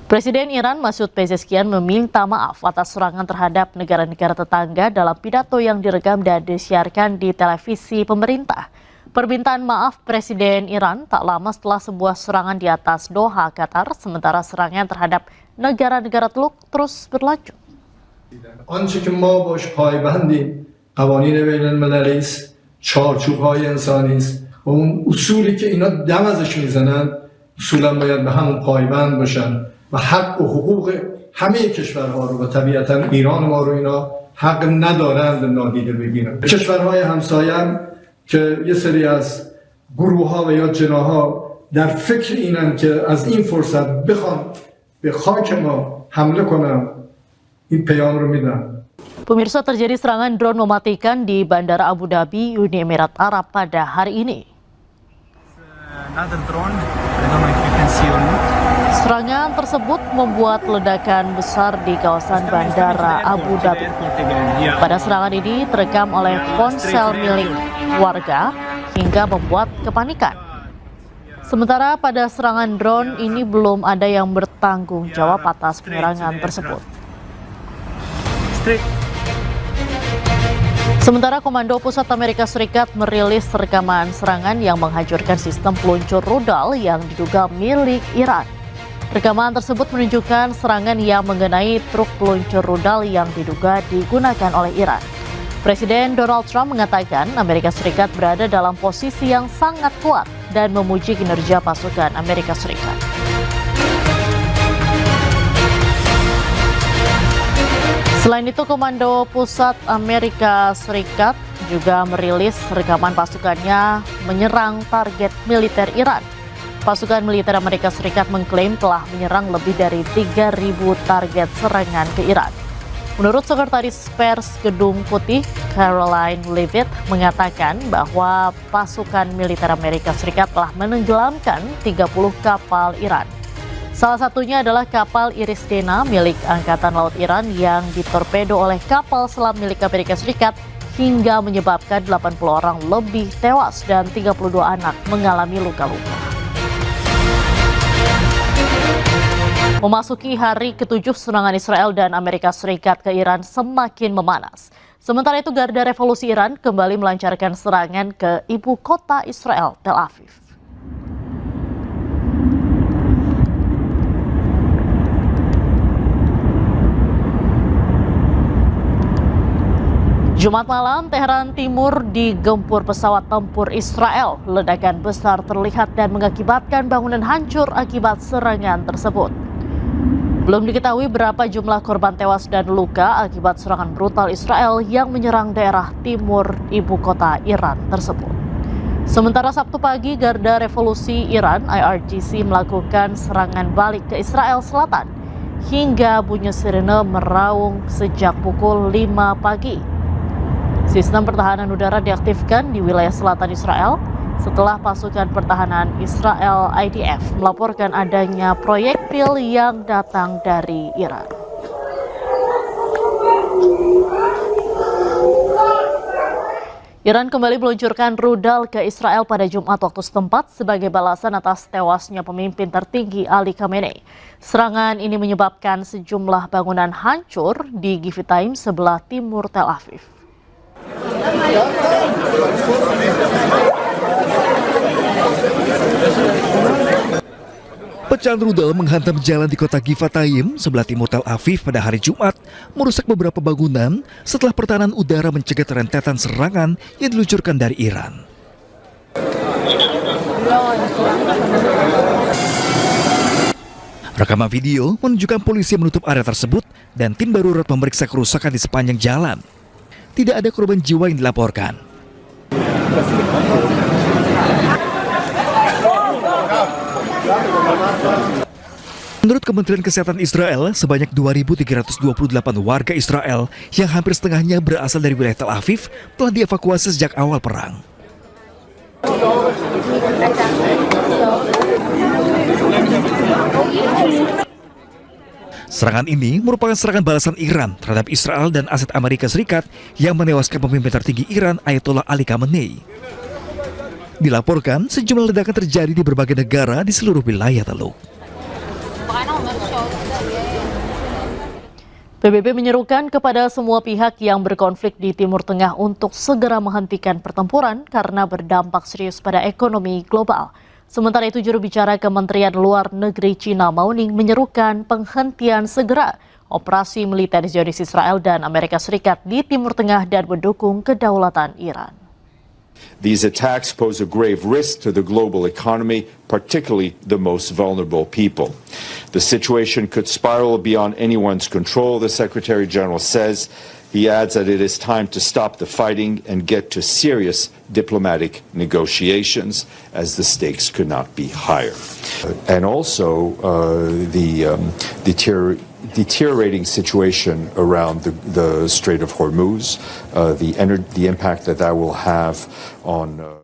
Presiden Iran Masoud Pezeshkian meminta maaf atas serangan terhadap negara-negara tetangga dalam pidato yang direkam dan disiarkan di televisi pemerintah. Permintaan maaf Presiden Iran tak lama setelah sebuah serangan di atas Doha, Qatar, sementara serangan terhadap negara-negara Teluk terus berlanjut. آنچه که ما باش پایبندیم قوانین بین المللی است، چارچوب‌های انسانی است و اون اصولی که اینا دم ازش میزنن اصولا باید به همون پایبند باشن و حق و حقوق همه کشورها رو و طبیعتا ایران ما رو اینا حق ندارند نادیده بگیرن. کشورهای همسایه هم که یه سری از گروه‌ها و یا جناح‌ها در فکر اینن که از این فرصت بخوان به خاک ما حمله کنن این پیام رو میدن. Pemirsa, terjadi serangan drone mematikan di Bandara Abu Dhabi, Uni Emirat Arab pada hari ini. Another drone. I don't know if you can see or not. Serangan tersebut membuat ledakan besar di kawasan Bandara Abu Dhabi. Pada serangan ini terekam oleh ponsel milik warga hingga membuat kepanikan. Sementara pada serangan drone ini belum ada yang bertanggung jawab atas penyerangan tersebut. Sementara Komando Pusat Amerika Serikat merilis rekaman serangan yang menghancurkan sistem peluncur rudal yang diduga milik Iran. Rekaman tersebut menunjukkan serangan yang mengenai truk peluncur rudal yang diduga digunakan oleh Iran. Presiden Donald Trump mengatakan Amerika Serikat berada dalam posisi yang sangat kuat dan memuji kinerja pasukan Amerika Serikat. Selain itu, Komando Pusat Amerika Serikat juga merilis rekaman pasukannya menyerang target militer Iran. Pasukan militer Amerika Serikat mengklaim telah menyerang lebih dari 3.000 target serangan ke Iran. Menurut Sekretaris Pers Gedung Putih, Caroline Leavitt mengatakan bahwa pasukan militer Amerika Serikat telah menenggelamkan 30 kapal Iran. Salah satunya adalah kapal Iris Dena milik Angkatan Laut Iran yang ditorpedo oleh kapal selam milik Amerika Serikat hingga menyebabkan 80 orang lebih tewas dan 32 anak mengalami luka-luka. Memasuki hari ke-7 serangan Israel dan Amerika Serikat ke Iran semakin memanas. Sementara itu, Garda Revolusi Iran kembali melancarkan serangan ke ibu kota Israel, Tel Aviv. Jumat malam, Teheran Timur digempur pesawat tempur Israel. Ledakan besar terlihat dan mengakibatkan bangunan hancur akibat serangan tersebut. Belum diketahui berapa jumlah korban tewas dan luka akibat serangan brutal Israel yang menyerang daerah timur ibu kota Iran tersebut. Sementara Sabtu pagi, Garda Revolusi Iran (IRGC) melakukan serangan balik ke Israel Selatan hingga bunyi sirene meraung sejak pukul 5 pagi. Sistem pertahanan udara diaktifkan di wilayah selatan Israel setelah pasukan pertahanan Israel IDF melaporkan adanya proyektil yang datang dari Iran. Iran kembali meluncurkan rudal ke Israel pada Jumat waktu setempat sebagai balasan atas tewasnya pemimpin tertinggi Ali Khamenei. Serangan ini menyebabkan sejumlah bangunan hancur di Givitaim sebelah timur Tel Aviv. Pecahan rudal menghantam jalan di kota Givatayim sebelah timur Tel Aviv pada hari Jumat, merusak beberapa bangunan setelah pertahanan udara mencegah rentetan serangan yang diluncurkan dari Iran. Rekaman video menunjukkan polisi menutup area tersebut dan tim darurat memeriksa kerusakan di sepanjang jalan. Tidak ada korban jiwa yang dilaporkan. Menurut Kementerian Kesehatan Israel, sebanyak 2.328 warga Israel yang hampir setengahnya berasal dari wilayah Tel Aviv telah dievakuasi sejak awal perang. Serangan ini merupakan serangan balasan Iran terhadap Israel dan aset Amerika Serikat yang menewaskan pemimpin tertinggi Iran Ayatollah Ali Khamenei. Dilaporkan sejumlah ledakan terjadi di berbagai negara di seluruh wilayah Teluk. PBB menyerukan kepada semua pihak yang berkonflik di Timur Tengah untuk segera menghentikan pertempuran karena berdampak serius pada ekonomi global. Sementara itu, juru bicara Kementerian Luar Negeri Cina Mao Ning menyerukan penghentian segera operasi militer Zionis Israel dan Amerika Serikat di Timur Tengah dan mendukung kedaulatan Iran. These attacks pose a grave risk to the global economy, particularly the most vulnerable people. The situation could spiral beyond anyone's control, the Secretary General says. He adds that it is time to stop the fighting and get to serious diplomatic negotiations, as the stakes could not be higher. And also the deteriorating situation around the Strait of Hormuz, the impact that will have on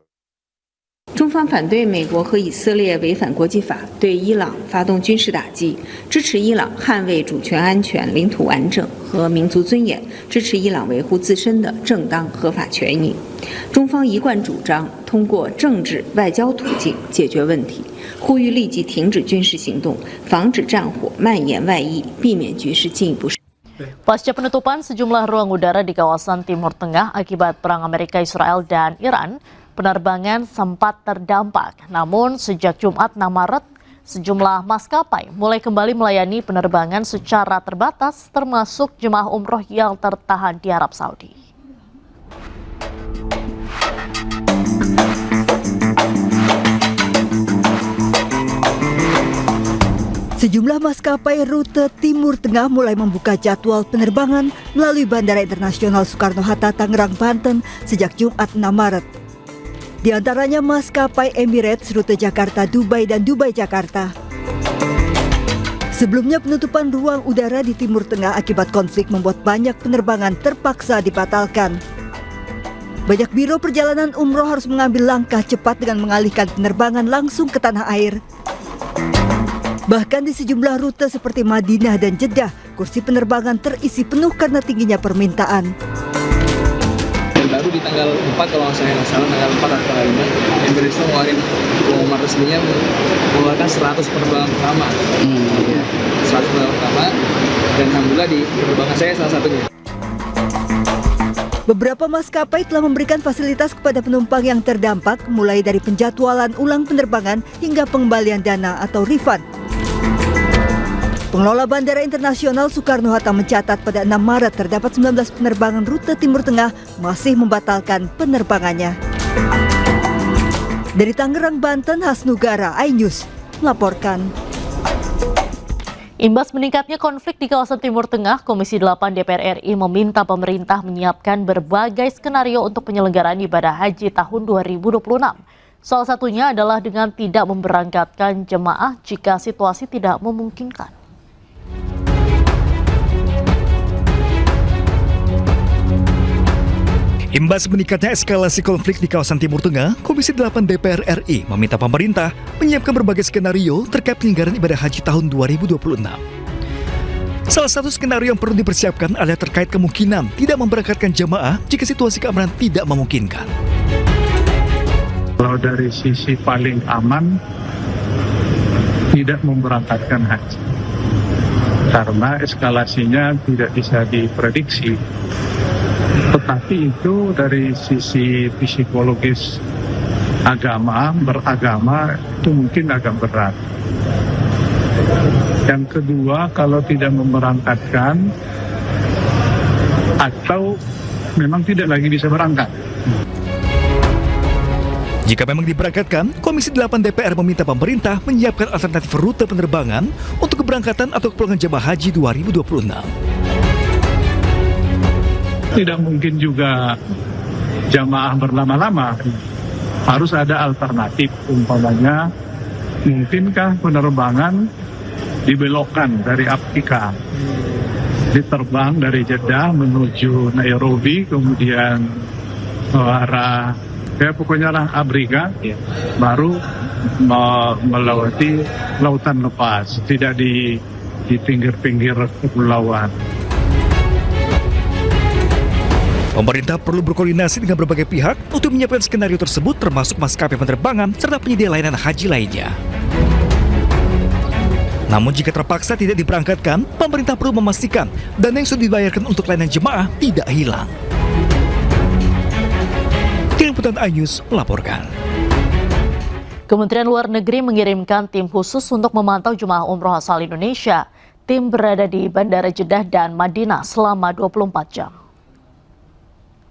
中方反对美国和以色列违反国际法，对伊朗发动军事打击，支持伊朗捍卫主权安全、领土完整和民族尊严，支持伊朗维护自身的正当合法权益。中方一贯主张通过政治外交途径解决问题，呼吁立即停止军事行动，防止战火蔓延外溢，避免局势进一步。 Pasca penutupan sejumlah ruang udara di kawasan Timur Tengah akibat perang Amerika, Israel, dan Iran, penerbangan sempat terdampak. Namun sejak Jumat 6 Maret, sejumlah maskapai mulai kembali melayani penerbangan secara terbatas, termasuk jemaah umroh yang tertahan di Arab Saudi. Sejumlah maskapai rute Timur Tengah mulai membuka jadwal penerbangan melalui Bandara Internasional Soekarno-Hatta, Tangerang, Banten sejak Jumat 6 Maret. Di antaranya maskapai Emirates rute Jakarta-Dubai dan Dubai-Jakarta. Sebelumnya penutupan ruang udara di Timur Tengah akibat konflik membuat banyak penerbangan terpaksa dibatalkan. Banyak biro perjalanan umroh harus mengambil langkah cepat dengan mengalihkan penerbangan langsung ke tanah air. Bahkan di sejumlah rute seperti Madinah dan Jeddah, kursi penerbangan terisi penuh karena tingginya permintaan. Baru di tanggal 4 kalau saya nggak salah, tanggal 4 atau tanggal 5, Emirates itu ngeluarin pengumuman resminya mengeluarkan 100 penerbangan pertama. 100 penerbangan pertama, dan alhamdulillah di penerbangan saya salah satunya. Beberapa maskapai telah memberikan fasilitas kepada penumpang yang terdampak, mulai dari penjadwalan ulang penerbangan hingga pengembalian dana atau refund. Pengelola Bandara Internasional Soekarno-Hatta mencatat pada 6 Maret terdapat 19 penerbangan rute Timur Tengah masih membatalkan penerbangannya. Dari Tangerang, Banten, Hasnugara, iNews melaporkan. Imbas meningkatnya konflik di kawasan Timur Tengah, Komisi 8 DPR RI meminta pemerintah menyiapkan berbagai skenario untuk penyelenggaraan ibadah haji tahun 2026. Salah satunya adalah dengan tidak memberangkatkan jemaah jika situasi tidak memungkinkan. Imbas meningkatnya eskalasi konflik di kawasan Timur Tengah, Komisi 8 DPR RI meminta pemerintah menyiapkan berbagai skenario terkait penyelenggaraan ibadah haji tahun 2026. Salah satu skenario yang perlu dipersiapkan adalah terkait kemungkinan tidak memberangkatkan jemaah jika situasi keamanan tidak memungkinkan. Kalau dari sisi paling aman, tidak memberangkatkan haji. Karena eskalasinya tidak bisa diprediksi. Tetapi itu dari sisi psikologis beragama itu mungkin agak berat. Yang kedua, kalau tidak memberangkatkan atau memang tidak lagi bisa berangkat. Jika memang diberangkatkan, Komisi 8 DPR meminta pemerintah menyiapkan alternatif rute penerbangan untuk keberangkatan atau kepulangan jemaah haji 2026. Tidak mungkin juga jamaah berlama-lama. Harus ada alternatif, umpamanya mungkinkah penerbangan dibelokkan dari Afrika, diterbang dari Jeddah menuju Nairobi, kemudian ke arah pokoknya arah Afrika, baru melewati lautan lepas, tidak di pinggir-pinggir kepulauan. Pemerintah perlu berkoordinasi dengan berbagai pihak untuk menyiapkan skenario tersebut, termasuk maskapai penerbangan serta penyedia layanan haji lainnya. Namun jika terpaksa tidak diberangkatkan, pemerintah perlu memastikan dana yang sudah dibayarkan untuk layanan jemaah tidak hilang. Tim Liputan iNews melaporkan. Kementerian Luar Negeri mengirimkan tim khusus untuk memantau jemaah umroh asal Indonesia. Tim berada di Bandara Jeddah dan Madinah selama 24 jam.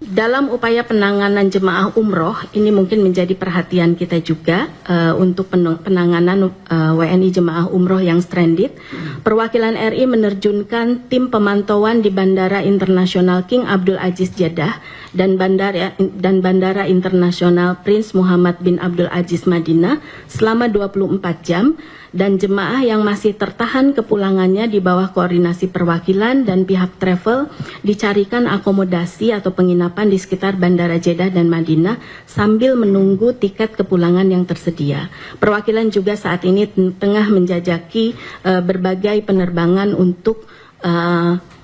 Dalam upaya penanganan jemaah umroh, ini mungkin menjadi perhatian kita juga untuk penanganan WNI jemaah umroh yang stranded. Perwakilan RI menerjunkan tim pemantauan di Bandara Internasional King Abdul Aziz Jeddah dan Bandara Internasional Prince Muhammad bin Abdul Aziz Madinah selama 24 jam. Dan jemaah yang masih tertahan kepulangannya di bawah koordinasi perwakilan dan pihak travel dicarikan akomodasi atau penginapan di sekitar Bandara Jeddah dan Madinah sambil menunggu tiket kepulangan yang tersedia. Perwakilan juga saat ini tengah menjajaki berbagai penerbangan untuk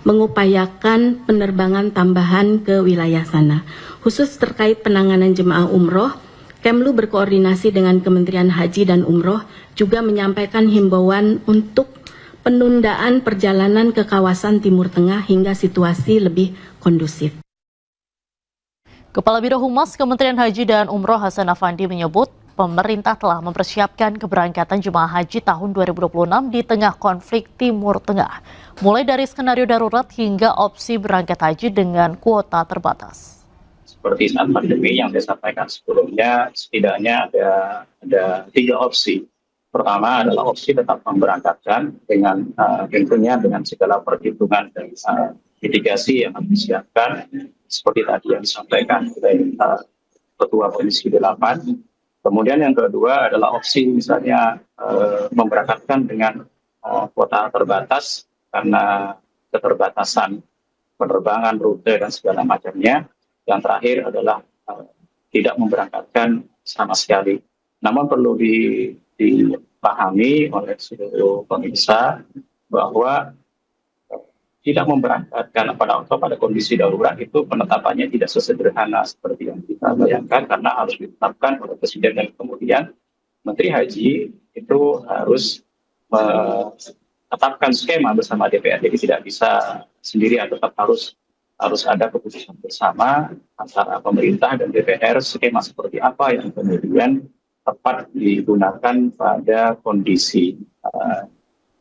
mengupayakan penerbangan tambahan ke wilayah sana. Khusus terkait penanganan jemaah umroh, Kemlu berkoordinasi dengan Kementerian Haji dan Umroh juga menyampaikan himbauan untuk penundaan perjalanan ke kawasan Timur Tengah hingga situasi lebih kondusif. Kepala Biro Humas Kementerian Haji dan Umroh Hasan Afandi menyebut pemerintah telah mempersiapkan keberangkatan jemaah haji tahun 2026 di tengah konflik Timur Tengah, mulai dari skenario darurat hingga opsi berangkat haji dengan kuota terbatas. Seperti saat pandemi yang saya sampaikan sebelumnya, setidaknya ada 3 opsi. Pertama adalah opsi tetap memberangkatkan dengan tentunya dengan segala perhitungan dan mitigasi yang disiapkan, seperti tadi yang disampaikan oleh Ketua Komisi 8. Kemudian yang kedua adalah opsi misalnya memberangkatkan dengan kuota terbatas karena keterbatasan penerbangan, rute dan segala macamnya. Yang terakhir adalah tidak memberangkatkan sama sekali. Namun perlu dipahami oleh seluruh pemirsa bahwa tidak memberangkatkan pada kondisi darurat itu penetapannya tidak sesederhana seperti yang kita bayangkan, karena harus ditetapkan oleh Presiden dan kemudian Menteri Haji itu harus menetapkan skema bersama DPR. Jadi tidak bisa sendirian, tetap harus ada keputusan bersama antara pemerintah dan DPR skema seperti apa yang kemudian tepat digunakan pada kondisi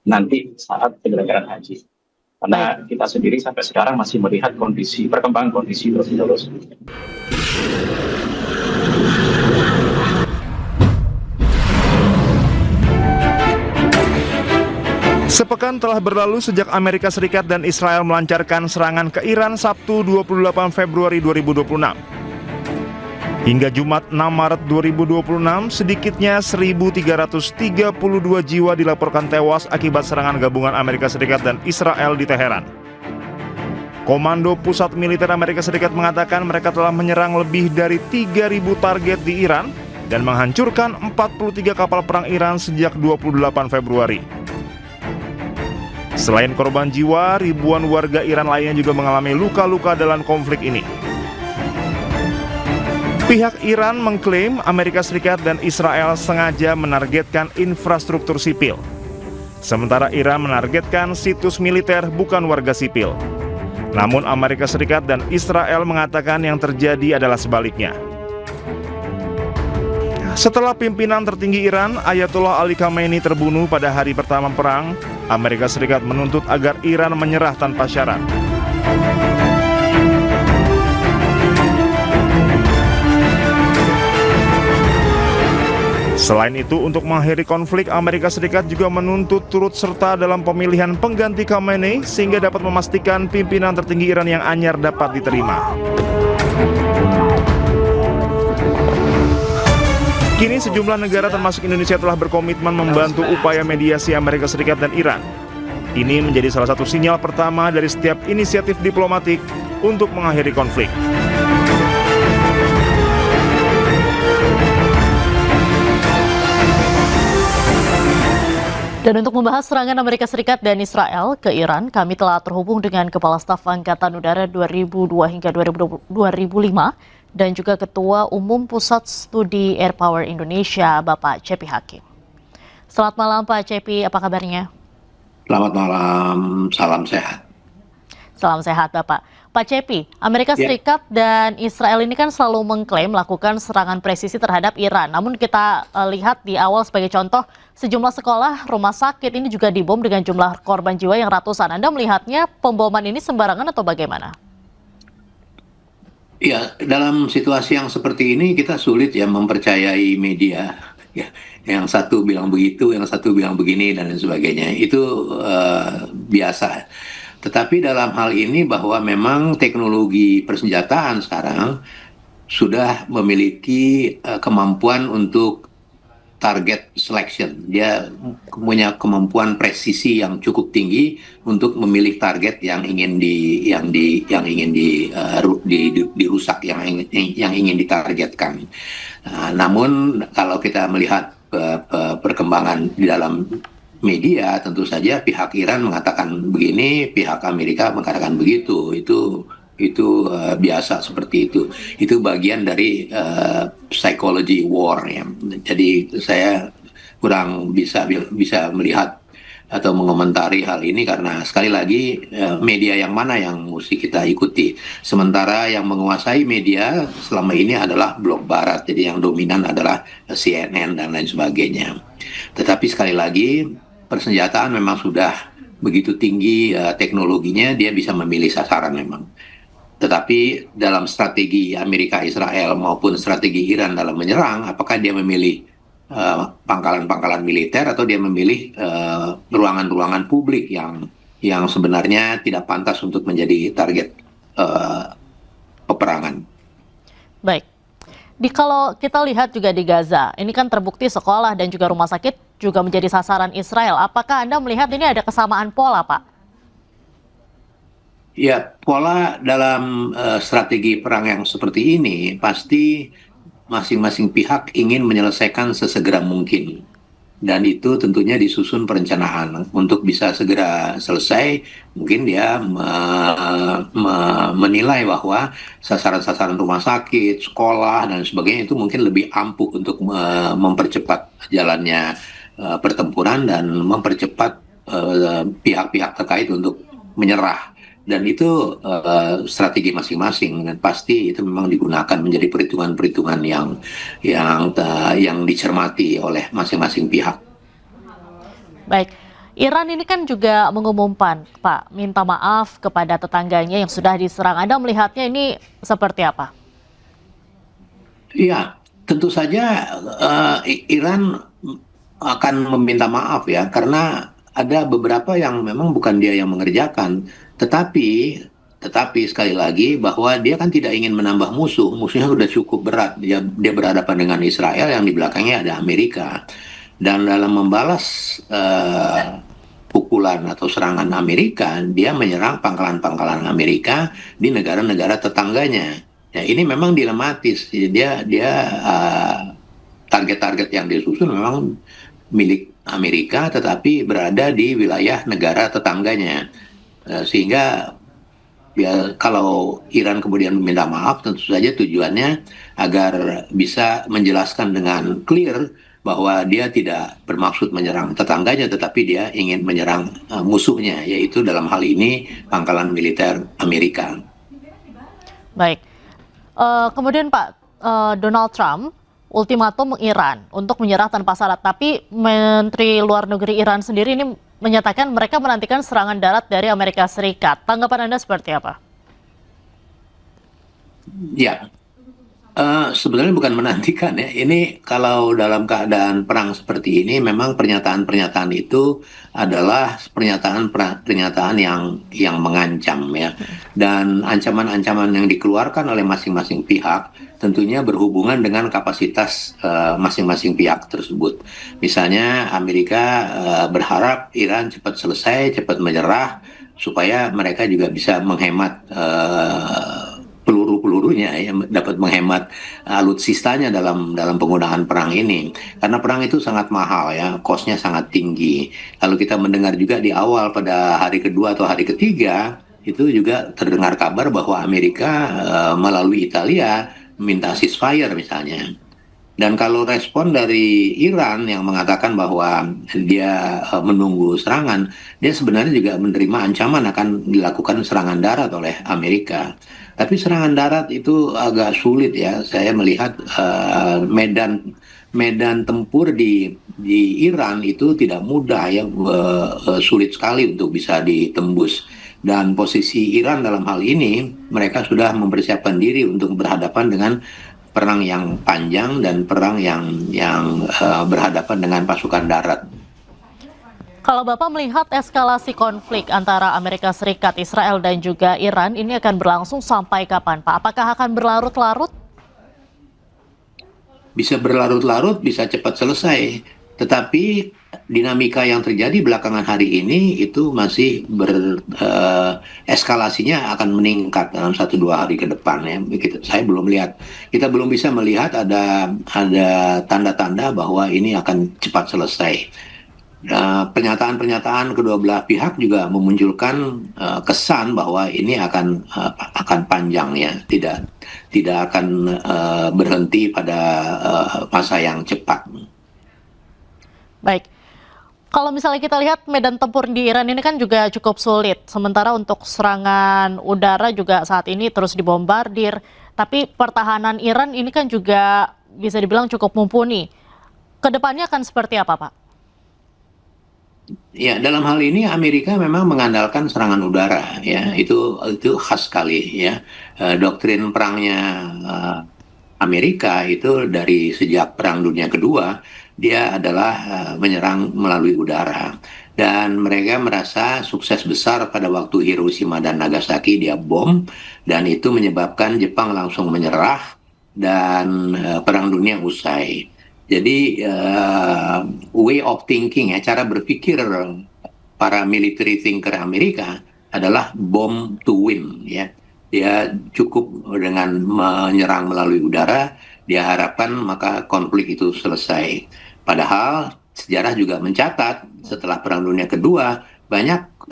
nanti saat penyelenggaraan haji. Karena kita sendiri sampai sekarang masih melihat perkembangan kondisi terus-menerus. Sepekan telah berlalu sejak Amerika Serikat dan Israel melancarkan serangan ke Iran Sabtu 28 Februari 2026. Hingga Jumat 6 Maret 2026, sedikitnya 1.332 jiwa dilaporkan tewas akibat serangan gabungan Amerika Serikat dan Israel di Teheran. Komando Pusat Militer Amerika Serikat mengatakan mereka telah menyerang lebih dari 3.000 target di Iran dan menghancurkan 43 kapal perang Iran sejak 28 Februari. Selain korban jiwa, ribuan warga Iran lainnya juga mengalami luka-luka dalam konflik ini. Pihak Iran mengklaim Amerika Serikat dan Israel sengaja menargetkan infrastruktur sipil. Sementara Iran menargetkan situs militer bukan warga sipil. Namun Amerika Serikat dan Israel mengatakan yang terjadi adalah sebaliknya. Setelah pimpinan tertinggi Iran, Ayatollah Ali Khamenei terbunuh pada hari pertama perang, Amerika Serikat menuntut agar Iran menyerah tanpa syarat. Selain itu, untuk mengakhiri konflik, Amerika Serikat juga menuntut turut serta dalam pemilihan pengganti Khamenei sehingga dapat memastikan pimpinan tertinggi Iran yang anyar dapat diterima. Kini sejumlah negara termasuk Indonesia telah berkomitmen membantu upaya mediasi Amerika Serikat dan Iran. Ini menjadi salah satu sinyal pertama dari setiap inisiatif diplomatik untuk mengakhiri konflik. Dan untuk membahas serangan Amerika Serikat dan Israel ke Iran, kami telah terhubung dengan Kepala Staf Angkatan Udara 2002 hingga 2005 dan juga Ketua Umum Pusat Studi Air Power Indonesia, Bapak Cepi Hakim. Selamat malam Pak Cepi, apa kabarnya? Selamat malam, salam sehat. Salam sehat Bapak. Pak Cepi, Amerika Serikat dan Israel ini kan selalu mengklaim melakukan serangan presisi terhadap Iran. Namun kita lihat di awal sebagai contoh, sejumlah sekolah, rumah sakit ini juga dibom dengan jumlah korban jiwa yang ratusan. Anda melihatnya pemboman ini sembarangan atau bagaimana? Ya, dalam situasi yang seperti ini kita sulit ya mempercayai media. Ya, yang satu bilang begitu, yang satu bilang begini dan lain sebagainya. Itu biasa. Tetapi dalam hal ini bahwa memang teknologi persenjataan sekarang sudah memiliki kemampuan untuk target selection. Dia punya kemampuan presisi yang cukup tinggi untuk memilih target yang ingin dirusak, yang ingin ditargetkan. Namun kalau kita melihat perkembangan di dalam media, tentu saja pihak Iran mengatakan begini, pihak Amerika mengatakan begitu. Itu biasa seperti itu. Itu bagian dari psychology war ya. Jadi saya kurang bisa melihat atau mengomentari hal ini karena sekali lagi media yang mana yang mesti kita ikuti. Sementara yang menguasai media selama ini adalah blok barat. Jadi yang dominan adalah CNN dan lain sebagainya. Tetapi sekali lagi persenjataan memang sudah begitu tinggi teknologinya, dia bisa memilih sasaran memang. Tetapi dalam strategi Amerika Israel maupun strategi Iran dalam menyerang, apakah dia memilih pangkalan-pangkalan militer atau dia memilih ruangan-ruangan publik yang sebenarnya tidak pantas untuk menjadi target peperangan. Baik. Kalau kita lihat juga di Gaza, ini kan terbukti sekolah dan juga rumah sakit juga menjadi sasaran Israel. Apakah Anda melihat ini ada kesamaan pola, Pak? Ya, pola dalam strategi perang yang seperti ini pasti masing-masing pihak ingin menyelesaikan sesegera mungkin. Dan itu tentunya disusun perencanaan untuk bisa segera selesai. Mungkin dia menilai bahwa sasaran-sasaran rumah sakit, sekolah, dan sebagainya itu mungkin lebih ampuh untuk mempercepat jalannya pertempuran dan mempercepat pihak-pihak terkait untuk menyerah. Dan itu strategi masing-masing dan pasti itu memang digunakan menjadi perhitungan-perhitungan yang dicermati oleh masing-masing pihak. Baik, Iran ini kan juga mengumumkan, Pak, minta maaf kepada tetangganya yang sudah diserang. Anda melihatnya ini seperti apa? Iya, tentu saja Iran akan meminta maaf ya, karena ada beberapa yang memang bukan dia yang mengerjakan. Tetapi sekali lagi bahwa dia kan tidak ingin menambah musuhnya sudah cukup berat. Dia berhadapan dengan Israel yang di belakangnya ada Amerika. Dan dalam membalas pukulan atau serangan Amerika, dia menyerang pangkalan-pangkalan Amerika di negara-negara tetangganya. Ya, ini memang dilematis. Dia target-target yang disusun memang milik Amerika, tetapi berada di wilayah negara tetangganya. Sehingga ya, kalau Iran kemudian meminta maaf, tentu saja tujuannya agar bisa menjelaskan dengan clear bahwa dia tidak bermaksud menyerang tetangganya, tetapi dia ingin menyerang musuhnya, yaitu dalam hal ini pangkalan militer Amerika. Baik, kemudian Pak, Donald Trump ultimatum Iran untuk menyerah tanpa syarat, tapi Menteri Luar Negeri Iran sendiri ini menyatakan mereka menantikan serangan darat dari Amerika Serikat. Tanggapan Anda seperti apa? Ya, sebenarnya bukan menantikan ya. Ini kalau dalam keadaan perang seperti ini, memang pernyataan-pernyataan itu adalah pernyataan yang mengancam ya. Dan ancaman-ancaman yang dikeluarkan oleh masing-masing pihak tentunya berhubungan dengan kapasitas masing-masing pihak tersebut. Misalnya Amerika berharap Iran cepat selesai, cepat menyerah, supaya mereka juga bisa menghemat peluru-pelurunya, ya, dapat menghemat alutsistanya dalam penggunaan perang ini. Karena perang itu sangat mahal ya, cost-nya sangat tinggi. Lalu kita mendengar juga di awal pada hari kedua atau hari ketiga, itu juga terdengar kabar bahwa Amerika melalui Italia minta ceasefire misalnya. Dan kalau respon dari Iran yang mengatakan bahwa dia menunggu serangan, dia sebenarnya juga menerima ancaman akan dilakukan serangan darat oleh Amerika. Tapi serangan darat itu agak sulit ya. Saya melihat medan tempur di Iran itu tidak mudah ya, sulit sekali untuk bisa ditembus. Dan posisi Iran dalam hal ini, mereka sudah mempersiapkan diri untuk berhadapan dengan perang yang panjang dan perang yang berhadapan dengan pasukan darat. Kalau Bapak melihat eskalasi konflik antara Amerika Serikat, Israel, dan juga Iran ini akan berlangsung sampai kapan, Pak? Apakah akan berlarut-larut? Bisa berlarut-larut, bisa cepat selesai. Tetapi dinamika yang terjadi belakangan hari ini itu masih eskalasinya akan meningkat dalam 1-2 hari ke depan ya. Saya belum lihat, kita belum bisa melihat ada tanda-tanda bahwa ini akan cepat selesai. Pernyataan-pernyataan kedua belah pihak juga memunculkan kesan bahwa ini akan panjang ya, tidak akan berhenti pada masa yang cepat. Baik, kalau misalnya kita lihat medan tempur di Iran ini kan juga cukup sulit. Sementara untuk serangan udara juga saat ini terus dibombardir. Tapi pertahanan Iran ini kan juga bisa dibilang cukup mumpuni. Kedepannya akan seperti apa, Pak? Ya, dalam hal ini Amerika memang mengandalkan serangan udara, ya itu khas sekali ya. Doktrin perangnya Amerika itu dari sejak Perang Dunia Kedua, dia adalah menyerang melalui udara. Dan mereka merasa sukses besar pada waktu Hiroshima dan Nagasaki, dia bom, dan itu menyebabkan Jepang langsung menyerah dan Perang Dunia usai. Jadi way of thinking ya, cara berpikir para military thinker Amerika adalah bomb to win ya. Dia cukup dengan menyerang melalui udara, dia harapkan maka konflik itu selesai. Padahal sejarah juga mencatat setelah Perang Dunia Kedua banyak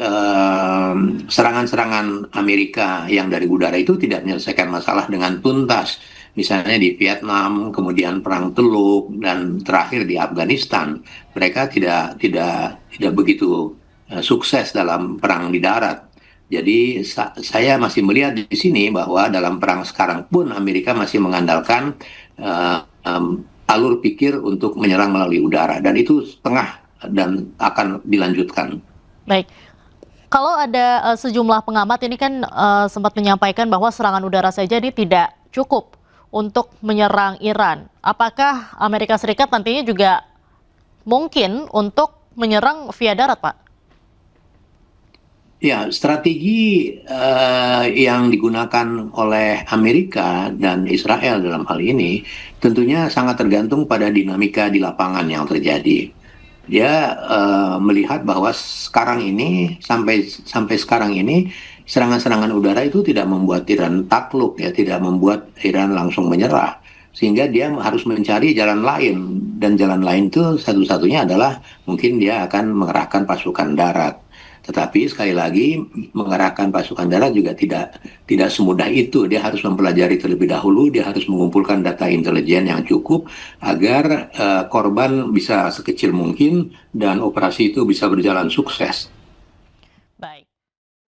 serangan-serangan Amerika yang dari udara itu tidak menyelesaikan masalah dengan tuntas. Misalnya di Vietnam, kemudian Perang Teluk, dan terakhir di Afghanistan, mereka tidak begitu sukses dalam perang di darat. Jadi saya masih melihat di sini bahwa dalam perang sekarang pun Amerika masih mengandalkan alur pikir untuk menyerang melalui udara, dan itu setengah dan akan dilanjutkan. Baik. Kalau ada sejumlah pengamat ini kan sempat menyampaikan bahwa serangan udara saja ini tidak cukup untuk menyerang Iran. Apakah Amerika Serikat nantinya juga mungkin untuk menyerang via darat, Pak? Ya, strategi yang digunakan oleh Amerika dan Israel dalam hal ini tentunya sangat tergantung pada dinamika di lapangan yang terjadi. Dia melihat bahwa sekarang ini sampai sekarang ini serangan-serangan udara itu tidak membuat Iran takluk ya, tidak membuat Iran langsung menyerah, sehingga dia harus mencari jalan lain, dan jalan lain itu satu-satunya adalah mungkin dia akan mengerahkan pasukan darat. Tetapi sekali lagi mengerahkan pasukan darat juga tidak semudah itu. Dia harus mempelajari terlebih dahulu, dia harus mengumpulkan data intelijen yang cukup agar korban bisa sekecil mungkin dan operasi itu bisa berjalan sukses.